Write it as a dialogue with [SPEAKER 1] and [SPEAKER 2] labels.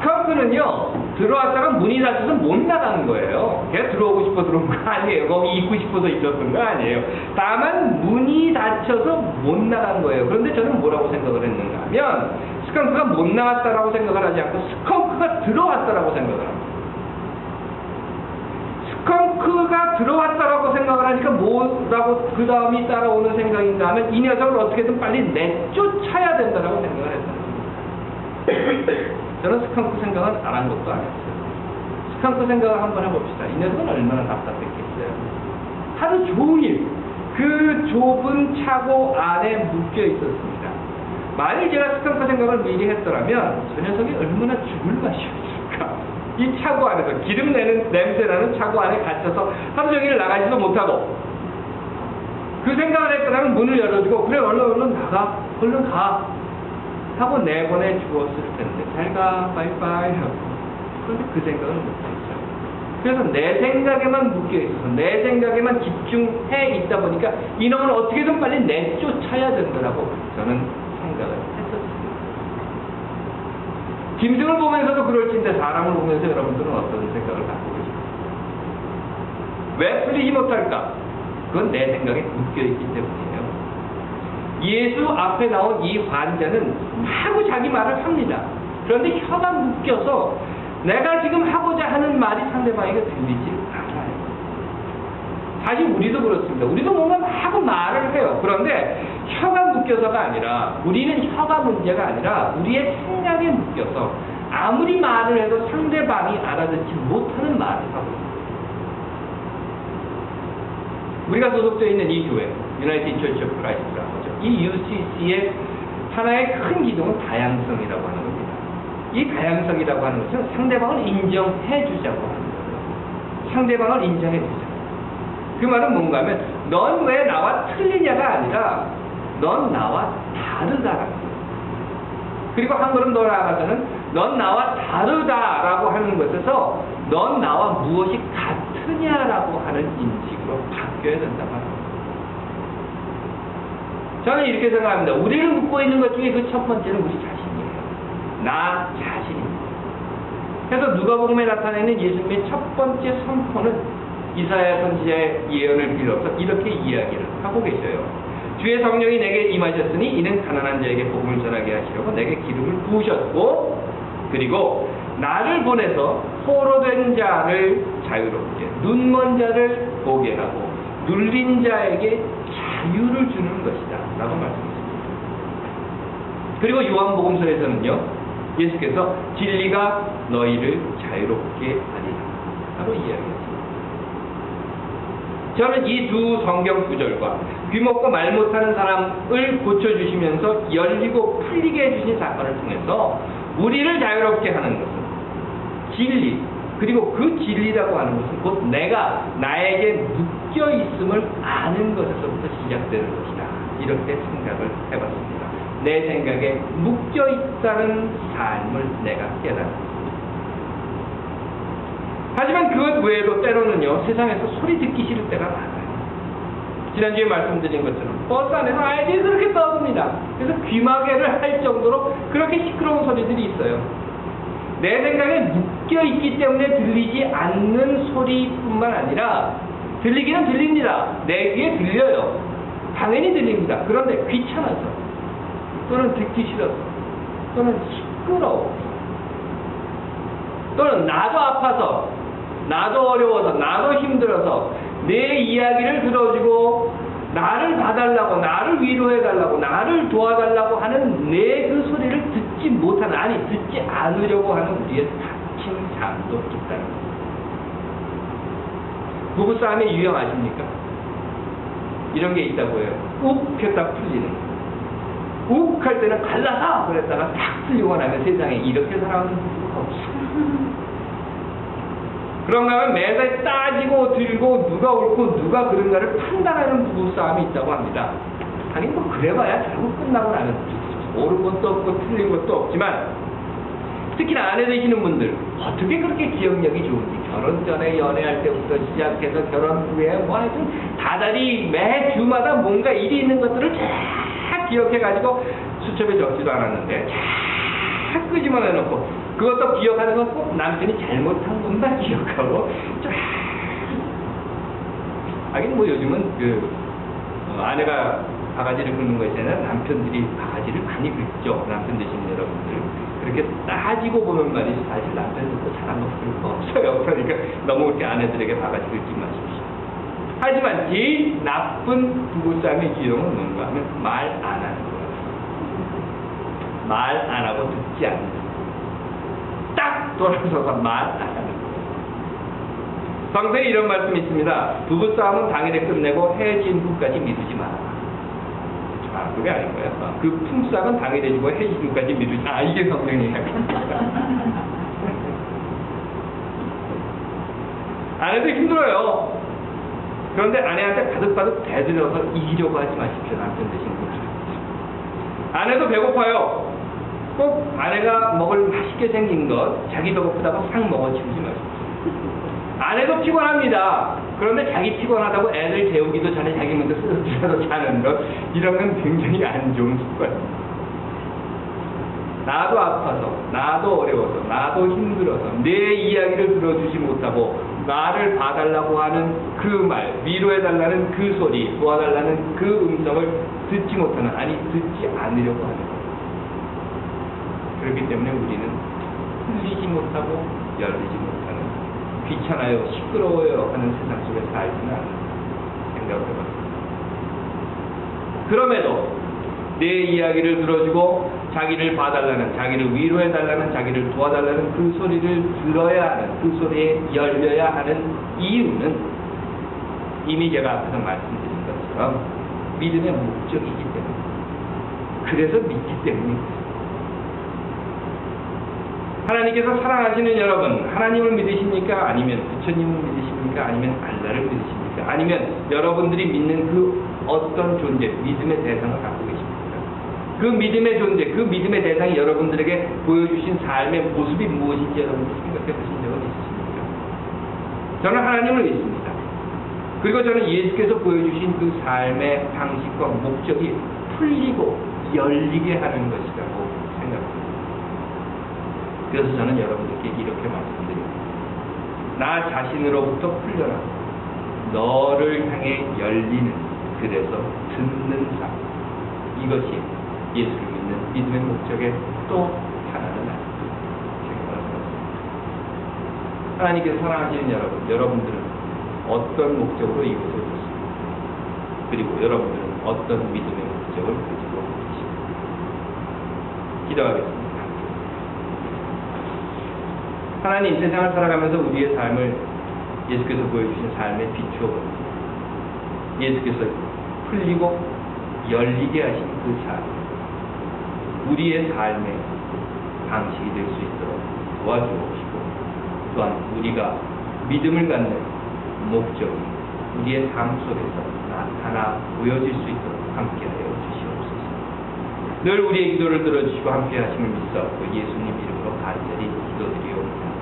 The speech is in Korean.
[SPEAKER 1] 스컹크는요, 들어왔다가 문이 닫혀서 못 나가는 거예요. 걔가 들어오고 싶어 들어온 거 아니에요. 거기 있고 싶어서 있었던 거 아니에요. 다만 문이 닫혀서 못 나간 거예요. 그런데 저는 뭐라고 생각을 했는가 하면, 스컹크가 못 나갔다라고 생각을 하지 않고 스컹크가 들어왔다라고 생각을 합니다. 스컹크가 들어왔다라고 생각을 하니까 뭐라고 그 다음이 따라오는 생각인가 하면, 이 녀석을 어떻게든 빨리 내쫓아야 된다라고 생각을 했다. 저는 스컹크 생각은 안 한 것도 아니었어요. 스컹크 생각을 한번 해봅시다. 이 녀석은 얼마나 답답했겠어요. 하루 종일 그 좁은 차고 안에 묶여 있었습니다. 만일 제가 스컹크 생각을 미리 했더라면 저 녀석이 얼마나 죽을 맛이었을까. 이 차고 안에서 기름 내는 냄새 나는 차고 안에 갇혀서 하루 종일 나가지도 못하고, 그 생각을 했더라면 문을 열어주고 그래 얼른 나가, 얼른 가 하고 내보내 주었을 텐데, 잘가 바이바이 하고. 그런데 그 생각을 못했죠. 그래서 내 생각에만 묶여 있어서 내 생각에만 집중해 있다 보니까 이놈을 어떻게든 빨리 내쫓아야 된다고 저는 생각을 했었습니다. 짐승을 보면서도 그럴진데 사람을 보면서 여러분들은 어떤 생각을 갖고 계십니까? 왜 풀리지 못할까? 그건 내 생각에 묶여있기 때문이에요. 예수 앞에 나온 이 환자는 하고 자기 말을 합니다. 그런데 혀가 묶여서 내가 지금 하고자 하는 말이 상대방에게 들리지 않아요. 사실 우리도 그렇습니다. 우리도 뭔가 하고 말을 해요. 그런데 혀가 묶여서가 아니라, 우리는 혀가 문제가 아니라 우리의 생각에 묶여서 아무리 말을 해도 상대방이 알아듣지 못하는 말을 하고 있습니다. 우리가 소속되어 있는 이 교회, 유나이티드 처치 오브 크라이스트라고 하죠. 이 UCC의 하나의 큰 기둥은 다양성이라고 하는 겁니다. 이 다양성이라고 하는 것은 상대방을 인정해 주자고 하는 거예요. 상대방을 인정해 주자. 그 말은 뭔가 하면, 넌 왜 나와 틀리냐가 아니라 넌 나와 다르다라는 거예요. 그리고 한 걸음 더 나아가서는 넌 나와 다르다라고 하는 것에서 넌 나와 무엇이 같으냐라고 하는 인식으로 바뀌어야 된다고 하는 거예요. 저는 이렇게 생각합니다. 우리를 묶고 있는 것 중에 그 첫 번째는 우리 자신이에요. 나 자신입니다. 그래서 누가복음에 나타내는 예수님의 첫 번째 선포는 이사야 선지자의 예언을 빌어서 이렇게 이야기를 하고 계셔요. 주의 성령이 내게 임하셨으니 이는 가난한 자에게 복음을 전하게 하시려고 내게 기름을 부으셨고, 그리고 나를 보내서 포로된 자를 자유롭게, 눈먼 자를 보게 하고 눌린 자에게 자유를 주는 것이다 라고 말씀하십니다. 그리고 요한복음서에서는요, 예수께서 진리가 너희를 자유롭게 하리라 라고 이야기했습니다. 저는 이 두 성경 구절과 귀 먹고 말 못하는 사람을 고쳐주시면서 열리고 풀리게 해주신 사건을 통해서 우리를 자유롭게 하는 것은 진리, 그리고 그 진리라고 하는 것은 곧 내가 나에게 묶여 있음을 아는 것에서부터 시작되는 것이다. 이렇게 생각을 해봤습니다. 내 생각에 묶여 있다는 삶을 내가 깨달았습니다. 하지만 그것 외에도 때로는요, 세상에서 소리 듣기 싫을 때가 많아요. 지난주에 말씀드린 것처럼 버스 안에서 아이들이 그렇게 떠듭니다. 그래서 귀마개를 할 정도로 그렇게 시끄러운 소리들이 있어요. 내 생각에 묶여 있기 때문에 들리지 않는 소리뿐만 아니라 들리기는 들립니다. 내 귀에 들려요. 당연히 들립니다. 그런데 귀찮아서, 또는 듣기 싫어서, 또는 시끄러워, 또는 나도 아파서, 나도 어려워서, 나도 힘들어서 내 이야기를 들어주고 나를 봐달라고, 나를 위로해달라고, 나를 도와달라고 하는 내 그 소리를 듣지 못하는, 아니 듣지 않으려고 하는 우리의 닫힌 삶도 있다는 겁니다. 부부싸움의 유형 아십니까? 이런 게 있다고 해요. 욱 했다 풀리는 거. 욱 할 때는 갈라서 그랬다가 탁 풀리고 나면 세상에 이렇게 살아가는 부부가 없어. 그런가 하면 매달 따지고 들고 누가 옳고 누가 그른가를 판단하는 부부싸움이 있다고 합니다. 아니 뭐 그래봐야 결국 끝나고 나면 옳은 것도 없고 틀린 것도 없지만, 특히나 아내 되시는 분들 어떻게 그렇게 기억력이 좋은지, 결혼 전에 연애할 때부터 시작해서 결혼 후에 뭐 하여튼 다달이 매주마다 뭔가 일이 있는 것들을 쫙 기억해가지고 수첩에 적지도 않았는데 쫙 끄집어내놓고 그것도 기억하는 건 꼭 남편이 잘못한 것만 기억하고 쫙. 하긴 뭐 요즘은 아내가 바가지를 긁는 거 있잖아요. 남편들이 바가지를 많이 긁죠. 남편 되시는 여러분들. 그렇게 따지고 보면 말이지 사실 남편들도 잘한 거 별거 없어요. 그러니까 너무 그렇게 아내들에게 바가지 긁지 마십시오. 하지만 제일 나쁜 부부싸움의 기용은 뭔가 하면 말 안 하는 거예요. 말 안 하고 듣지 않는 거예요. 딱 돌아서서 말 안 하는 거예요. 성서에 이런 말씀이 있습니다. 부부싸움은 당일에 끝내고 헤어진 후까지 미루지 마라. 그게 아닌 거예요. 그 품삯은 당일에 주고 헤어진 후까지 미루지 마라. 이게 성경의 이야기입니다. 아내도 힘들어요. 그런데 아내한테 바득바득 대들여서 이기려고 하지 마십시오. 남편 되신 분들. 아내도 배고파요. 꼭 아내가 먹을 맛있게 생긴 것 자기 배고프다고 싹 먹어치우지 마십시오. 아내도 피곤합니다. 그런데 자기 피곤하다고 애들 재우기도 전에 자기 먼저 쓰러져서 자는 것, 이런 건 굉장히 안 좋은 습관입니다. 나도 아파서, 나도 어려워서, 나도 힘들어서 내 이야기를 들어주지 못하고 나를 봐달라고 하는 그 말, 위로해달라는 그 소리, 도와달라는 그 음성을 듣지 못하는, 아니 듣지 않으려고 하는 것. 그렇기 때문에 우리는 풀리지 못하고 열리지 못하는, 귀찮아요, 시끄러워요 하는 세상 속에 살지는 않는 생각을 해봤습니다. 그럼에도 내 이야기를 들어주고 자기를 봐달라는, 자기를 위로해달라는, 자기를 도와달라는 그 소리를 들어야 하는, 그 소리에 열려야 하는 이유는 이미 제가 앞에서 말씀드린 것처럼 믿음의 목적이기 때문에, 그래서 믿기 때문입니다. 하나님께서 사랑하시는 여러분, 하나님을 믿으십니까? 아니면 부처님을 믿으십니까? 아니면 알라를 믿으십니까? 아니면 여러분들이 믿는 그 어떤 존재, 믿음의 대상을 갖고 계십니까? 그 믿음의 존재, 그 믿음의 대상이 여러분들에게 보여주신 삶의 모습이 무엇인지 여러분들이 생각해 보신 적은 있으십니까? 저는 하나님을 믿습니다. 그리고 저는 예수께서 보여주신 그 삶의 방식과 목적이 풀리고 열리게 하는 것이라고 생각합니다. 그래서 저는 여러분들께 이렇게 말씀드립니다. 나 자신으로부터 풀려라. 너를 향해 열리는, 그래서 듣는 삶. 이것이 예수를 믿는 믿음의 목적의 또 하나는 아닙니다. 하나님께서 사랑하시는 여러분, 여러분들은 어떤 목적으로 이곳에 오셨습니까? 그리고 여러분들은 어떤 믿음의 목적을 가지고 계십니까? 기도하겠습니다. 하나님, 세상을 살아가면서 우리의 삶을 예수께서 보여주신 삶에 비추어 봅니다. 예수께서 풀리고 열리게 하신 그 삶, 우리의 삶의 방식이 될 수 있도록 도와주옵시고, 또한 우리가 믿음을 갖는 목적이 우리의 삶 속에서 나타나 보여질 수 있도록 함께하여 주시옵소서. 늘 우리의 기도를 들어주시고 함께 하심을 믿사옵고 예수님 이름으로 간절히 기도드리옵나이다.